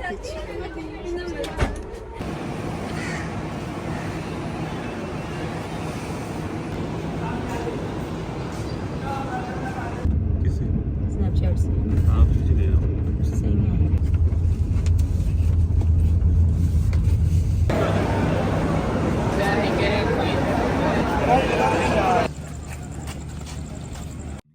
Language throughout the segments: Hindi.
किससे? स्नैपचैट से हाँ भेज दे रहा सही में आएगा।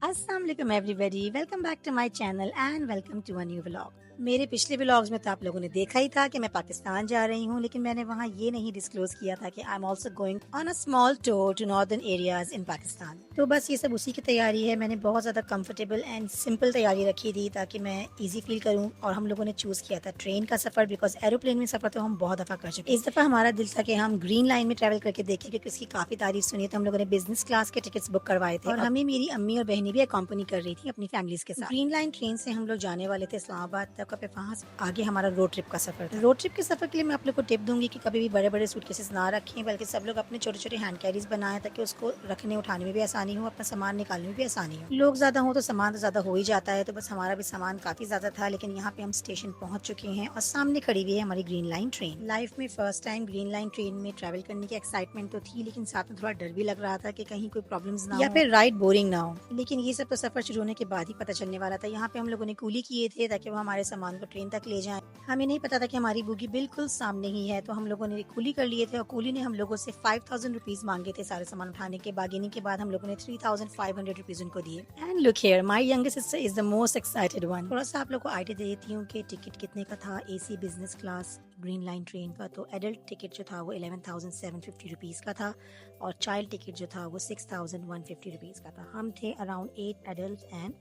अस्सलाम वालेकुम everybody, welcome back to my channel and welcome to a new vlog. मेरे पिछले व्लॉग्स में तो आप लोगों ने देखा ही था कि मैं पाकिस्तान जा रही हूँ, लेकिन मैंने वहाँ ये नहीं डिस्क्लोज किया था कि I am also going on a small tour to northern areas in Pakistan. तो बस ये सब उसी की तैयारी है। मैंने बहुत ज़्यादा कंफर्टेबल एंड सिंपल तैयारी रखी थी ताकि मैं ईजी फील करूँ, और हम लोगों ने चूज़ किया था ट्रेन का सफ़र, बिकॉज एरोप्लेन में सफ़र तो हम बहुत दफ़ा कर चुके। इस दफ़ा हमारा दिल था कि हम ग्रीन लाइन में ट्रैवल करके देखें, क्योंकि उसकी काफ़ी तारीफ सुनी। तो हम लोगों ने बिजनेस क्लास के टिकट्स बुक करवाए थे, और हमें मेरी अम्मी और बहनी भी अकॉम्पनी कर रही थी अपनी फैमिलीज के साथ। ग्रीन लाइन ट्रेन से हम लोग जाने वाले थे इस्लामाबाद तक, और फिर वहाँ से आगे हमारा रोड ट्रिप का सफर था। रोड ट्रिप के सफर के लिए मैं आप लोग को टिप दूंगी कि कभी भी बड़े बड़े सूटकेसेस ना रखें, बल्कि सब लोग अपने छोटे छोटे हैंड कैरीज बनाएं, ताकि उसको रखने उठाने में भी आसानी हो, अपना सामान निकालने में भी आसानी हो। लोग ज्यादा हो तो सामान तो ज्यादा हो ही जाता है, तो बस हमारा भी सामान काफी ज्यादा था। लेकिन यहाँ पे हम स्टेशन पहुंच चुके हैं और सामने खड़ी हुई है हमारी ग्रीन लाइन ट्रेन। लाइफ में first time green line train में ट्रेवल करने की एक्साइटमेंट तो थी, लेकिन साथ में थोड़ा डर भी लग रहा था कि कहीं कोई प्रॉब्लम्स ना या फिर राइड बोरिंग ना हो। लेकिन ये सब तो सफर शुरू होने के बाद ही पता चलने वाला था। यहाँ पे हम लोगों ने कूली किए थे ताकि वो हमारे सामान को ट्रेन तक ले जाएं। हमें नहीं पता था कि हमारी बोगी बिल्कुल सामने ही है, तो हम लोगों ने कूली कर लिए थे, और कूली ने हम लोगों से 5000 रुपीज मांगे थे सारे सामान उठाने के। बार्गेनिंग के बाद हम लोगों ने 3500 रुपीज उनको दिए। And look here, my youngest sister is the most excited one. थोड़ा सा आप लोग को आइडिया दे देती हूँ कि टिकट कितने का था AC business class green line train का। तो एडल्ट टिकट जो था वो 11,750 रुपीज का था, और चाइल्ड टिकट जो था वो 6,150 रुपीज का था। हम थे around 8 adult and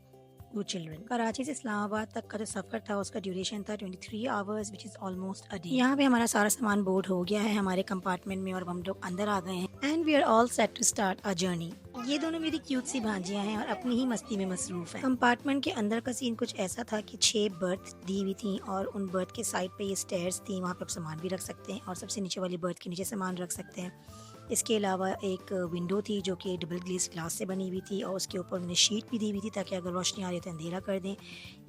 2 children. Karachi से इस्लामाबाद तक का जो सफर था उसका ड्यूरेशन था 23 hours, which is almost a day. यहाँ पे हमारा सारा सामान बोर्ड हो गया है हमारे कंपार्टमेंट में, और हम लोग अंदर आ गए हैं and we are all set to start a journey. ये दोनों मेरी क्यूट सी भांजियां हैं और अपनी ही मस्ती में मसरूफ हैं। कंपार्टमेंट के अंदर का सीन कुछ ऐसा था कि 6 बर्थ दी हुई थी, और उन बर्थ के साइड पे ये स्टेयर्स थी, वहाँ पे आप सामान भी रख सकते हैं, और सबसे नीचे वाली बर्थ के नीचे सामान रख सकते हैं। इसके अलावा एक विंडो थी जो कि डबल ग्लेस ग्लास से बनी हुई थी, और उसके ऊपर उन्होंने शीट भी दी हुई थी ताकि अगर रोशनी आ रही तो अंधेरा कर दें।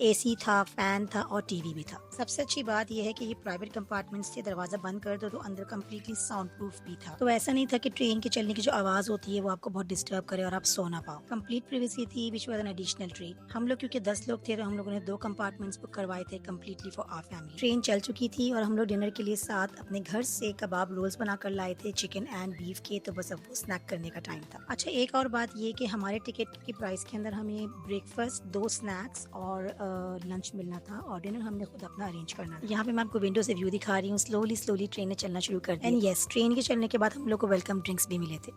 एसी था, फैन था, और टीवी भी था। सबसे अच्छी बात यह है कि ये प्राइवेट कंपार्टमेंट्स थे, दरवाजा बंद कर दो तो अंदर कम्प्लीटली साउंड प्रूफ भी था। तो ऐसा नहीं था कि ट्रेन के चलने की जो आवाज होती है वो आपको बहुत डिस्टर्ब करे और आप सो ना पाओ। कंप्लीट प्रिवेसी थी, which was an additional treat. हम लोग क्योंकि 10 लोग थे तो हम लोगों ने 2 कंपार्टमेंट्स बुक करवाए थे completely for our family. Train चल चुकी थी और हम लोग डिनर के लिए साथ अपने घर से कबाब रोल्स बनाकर लाए थे, चिकन एंड बीफ के। तो बस अब वो स्नैक करने का टाइम था। अच्छा, एक और बात ये कि हमारे टिकट की प्राइस के अंदर हमें ब्रेकफास्ट, 2 स्नैक्स और लंच मिलना था, और डिनर हमने खुद अपना अरेंज करना था। यहाँ पे मैं आपको विंडो से व्यू दिखा रही हूँ। स्लोली स्लोली ट्रेन ने चलना शुरू कर दिया। एंड यस, ट्रेन के चलने के बाद हम लोग को वेलकम ड्रिंक्स भी मिले थे।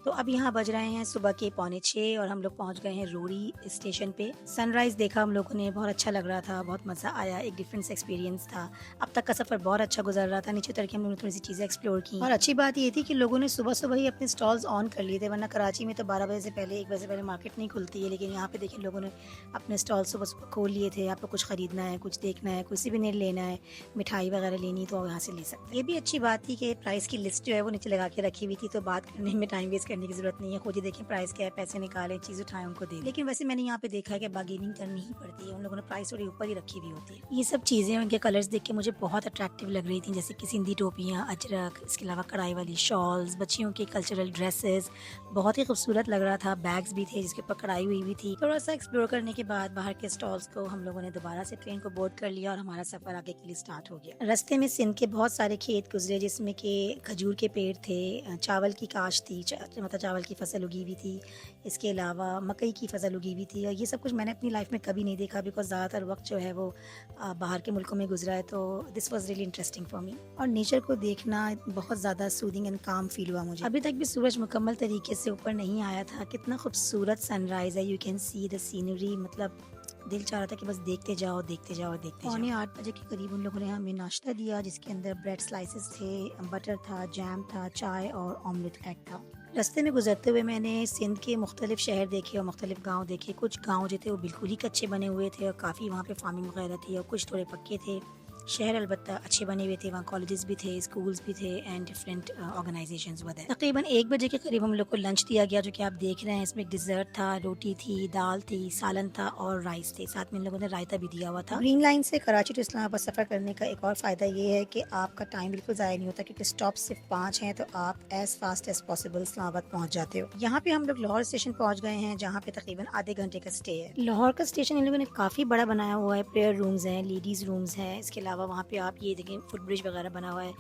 तो अब यहाँ बज रहे हैं सुबह के 5:45 और हम लोग पहुँच गए हैं रोड़ी स्टेशन पे। सनराइज देखा हम लोगों ने, बहुत अच्छा लग रहा था, बहुत मज़ा आया, एक डिफरेंट एक्सपीरियंस था। अब तक का सफ़र बहुत अच्छा गुजर रहा था। नीचे उतर के हम लोगों ने थोड़ी सी चीज़ें एक्सप्लोर की, और अच्छी बात ये थी कि लोगों ने सुबह सुबह ही अपने स्टॉल्स ऑन कर लिए थे, वरना कराची में तो 12 बजे से पहले, 1 बजे से पहले मार्केट नहीं खुलती है। लेकिन यहाँ पे देखिए लोगों ने अपने स्टॉल सुबह सुबह खोल लिए थे। आपको कुछ खरीदना है, कुछ देखना है, कुछ सिविनियर लेना है, मिठाई वगैरह लेनी, तो यहाँ से ले सकते हैं। ये भी अच्छी बात थी कि प्राइस की लिस्ट जो है वो नीचे लगा के रखी हुई थी, तो बात करने में टाइम वेस्ट करने की जरूरत नहीं है। खुद ही देखें प्राइस क्या है, पैसे निकालें, चीज उठाएं, उनको दे। लेकिन वैसे मैंने यहाँ पे देखा है कि बार्गेनिंग करनी ही पड़ती है, उन लोगों ने प्राइस थोड़ी ऊपर ही रखी हुई होती है। ये सब चीजें उनके कलर्स देख के मुझे बहुत अट्रैक्टिव लग रही थी, जैसे कि सिंधी टोपियाँ, अजरक, इसके अलावा कढ़ाई वाली शॉल्स, बच्चियों के कल्चरल ड्रेसेस, बहुत ही खूबसूरत लग रहा था। बैग्स भी थे जिसके ऊपर कढ़ाई हुई हुई थी। थोड़ा सा एक्सप्लोर करने के बाद बाहर के स्टॉल्स को हम लोगों ने दोबारा से ट्रेन को बोर्ड कर लिया, और हमारा सफर आगे के लिए स्टार्ट हो गया। रास्ते में सिंध के बहुत सारे खेत गुजरे, जिसमें कि खजूर के पेड़ थे, चावल की काश्त थी, मतलब चावल की फसल उगी हुई थी, इसके अलावा मकई की फसल उगी हुई थी। और ये सब कुछ मैंने अपनी लाइफ में कभी नहीं देखा, बिकॉज ज़्यादातर वक्त जो है वो बाहर के मुल्कों में गुजरा है। तो this was really interesting for me, और नेचर को देखना बहुत ज़्यादा सूदिंग एंड काम फील हुआ मुझे। अभी तक भी सूरज मुकम्मल तरीके से ऊपर नहीं आया था। कितना खूबसूरत सनराइज है, you can see the scenery, मतलब दिल चाह रहा था कि बस देखते जाओ, देखते जाओ, देखते जाओ। 8:45 बजे के करीब उन लोगों ने हमें नाश्ता दिया, जिसके अंदर ब्रेड स्लाइसेस थे, बटर था, जैम था, चाय और ऑमलेट एग था। रास्ते में गुजरते हुए मैंने सिंध के मुख्तलिफ शहर देखे और मुख्तलिफ गांव देखे। कुछ गांव जो थे वो बिल्कुल ही कच्चे बने हुए थे और काफ़ी वहाँ पे फार्मिंग वगैरह थी, और कुछ थोड़े पक्के थे। शहर अलबत्ता अच्छे बने हुए थे, वहाँ कॉलेजेस भी थे, स्कूल्स भी थे and different organisations were there. तकरीबन 1 बजे के करीब हम लोग को लंच दिया गया, जो कि आप देख रहे हैं। इसमें डिज़र्ट था, रोटी थी, दाल थी, सालन था और राइस थे। साथ में इन लोगों ने रायता भी दिया हुआ था। ग्रीन लाइन से कराची टू इस्लामाबाद सफ़र करने का एक और फ़ायदा ये है कि आपका टाइम बिल्कुल ज़ाया नहीं होता, क्योंकि स्टॉप सिर्फ 5 हैं, तो आप as fast as possible Islamabad पहुँच जाते हो। यहाँ पे हम लोग लाहौर स्टेशन पहुँच गए हैं, जहाँ पे तकरीबन आधे घंटे का स्टे है। लाहौर का स्टेशन इन लोगों ने काफ़ी बड़ा बनाया हुआ है। प्रेयर रूम्स हैं, लेडीज़ रूम्स हैं। इसके अलावा वहाँ पे आप ये देखें, फुट ब्रिज वगैरह बना हुआ है,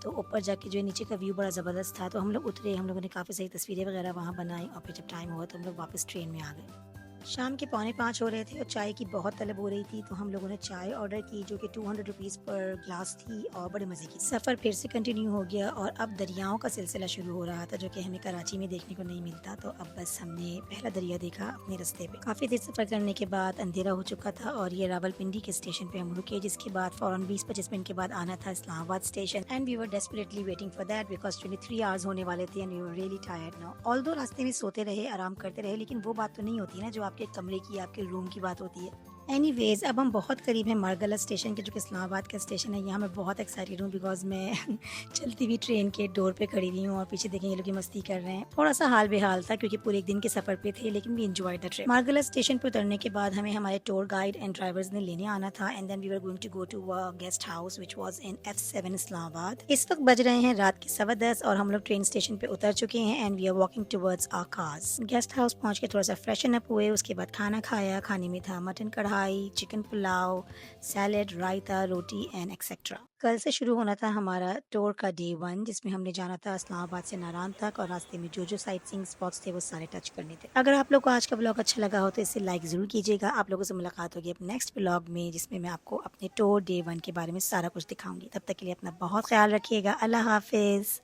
तो ऊपर जाके जो है नीचे का व्यू बड़ा ज़बरदस्त था। तो हम लोग उतरे, हम लोगों ने काफ़ी सही तस्वीरें वगैरह वहाँ बनाई और फिर जब टाइम हुआ तो हम लोग वापस ट्रेन में आ गए। शाम के 4:45 हो रहे थे और चाय की बहुत तलब हो रही थी, तो हम लोगों ने चाय ऑर्डर की, जो कि 200 रुपीज़ पर ग्लास थी और बड़े मज़े की। सफ़र फिर से कंटिन्यू हो गया और अब दरियाओं का सिलसिला शुरू हो रहा था, जो कि हमें कराची में देखने को नहीं मिलता। तो अब बस हमने पहला दरिया देखा अपने रास्ते पे। काफ़ी देर सफ़र करने के बाद अंधेरा हो चुका था और ये रावलपिंडी के स्टेशन पे हम रुके, जिसके बाद फ़ौरन 20-25 मिनट के बाद आना था Islamabad station and we were desperately waiting for that because 23 hours होने वाले थे and we were really tired now. Although रास्ते में सोते रहे, आराम करते रहे, लेकिन वो बात तो नहीं होती ना जो आपके कमरे की, आपके रूम की बात होती है। एनीवेज, अब हम बहुत करीब हैं मारगला स्टेशन के, जो कि इस्लामाबाद का स्टेशन है। यहाँ मैं बहुत एक्साइटेड हूँ बिकॉज मैं चलती हुई ट्रेन के डोर पे खड़ी हुई हूँ और पीछे देखें ये लोग मस्ती कर रहे हैं। थोड़ा सा हाल बेहाल था क्योंकि पूरे एक दिन के सफर पे थे, लेकिन we enjoyed the trip. Margalla station पर उतरने के बाद हमें हमारे टूर गाइड एंड ड्राइवर्स ने लेने आना था and then we were going to go to a guest house which was in F7 Islamabad. इस वक्त बज रहे हैं रात के 10:15 और हम लोग ट्रेन स्टेशन पे उतर चुके हैं and we are walking towards our cars. Guest house पहुंच के थोड़ा सा फ्रेशन अप हुए, उसके बाद खाना खाया। खाने में था मटन कढ़ाई, chicken pulao, salad, raita, roti and etcetera. कल से शुरू होना था हमारा टूर का डे 1, जिसमें हमने जाना था इस्लामाबाद से नारान तक और रास्ते में जो जो साइट सीइंग स्पॉट्स थे वो सारे टच करने थे। अगर आप लोग को आज का ब्लॉग अच्छा लगा हो तो इसे लाइक ज़रूर कीजिएगा। आप लोगों से मुलाकात होगी अपने नेक्स्ट ब्लॉग में, जिसमें मैं आपको अपने टूर डे 1 के बारे में सारा कुछ दिखाऊंगी। तब तक के लिए अपना बहुत ख्याल रखिएगा। अल्लाह हाफिज़।